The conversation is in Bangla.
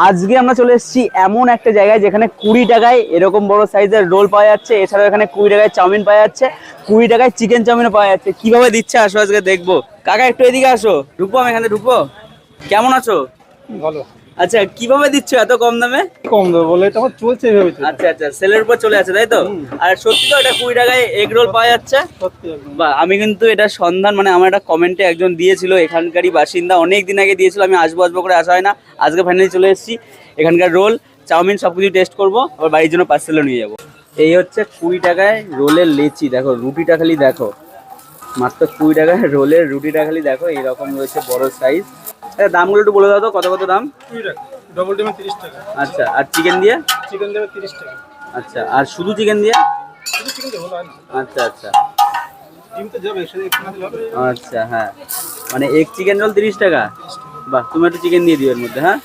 আজকে আমরা চলে এসেছি এমন একটা জায়গায় যেখানে 20 টাকায় এরকম বড় সাইজের রোল পাওয়া যাচ্ছে, এছাড়াও এখানে 20 টাকায় চাউমিন পাওয়া যাচ্ছে, 20 টাকায় চিকেন চাউমিনও পাওয়া যাচ্ছে। কিভাবে দিচ্ছে আসো আজকে দেখবো। কাকা একটু এদিকে আসো, ঢুকবো, আমি এখানে ঢুকবো। কেমন আছো? ভালো। আচ্ছা, কিভাবে দিচ্ছ এত কম দামে? কম দেবো বলে এটা আমার চলছে এইভাবে চলছে। আচ্ছা আচ্ছা, সেলের উপর চলে আছে তাই তো? আর সত্যি তো এটা 20 টাকায় এগ রোল পাওয়া যাচ্ছে? সত্যি একদম। বা আমি কিন্তু এটা সন্ধান মানে আমার একটা কমেন্টে একজন দিয়েছিল, এখানকারই বাসিন্দা, অনেক দিন আগে দিয়েছিল, আমি আসবো আসবো করে আসা হয় না। আজকে ফাইনালি চলে এসেছি। এখানকার রোল চাউমিন সবকিছু টেস্ট করবো, আবার বাড়ির জন্য পার্সেলও নিয়ে যাবো। এই হচ্ছে 20 টাকায় রোলের লেচি, দেখো রুটিটা খালি দেখো, মাত্র 20 টাকায় রোলের রুটিটা খালি দেখো, এইরকম রয়েছে বড় সাইজ। দামগুলো একটু বলে দাও তো, কত কত দাম? 20 টাকা। ডবল ডিমে 30 টাকা। আচ্ছা, আর চিকেন দিয়ে? চিকেন দেবে 30 টাকা। আচ্ছা, আর শুধু চিকেন দিয়ে? শুধু চিকেন দেবো না। আচ্ছা আচ্ছা ডিম তো যাবে একসাথে একটু না দিলে হবে। আচ্ছা, হ্যাঁ মানে এগ চিকেন রোল 30 টাকা। বাহ, তুমি একটু চিকেন দিয়ে দিও এর মধ্যে। হ্যাঁ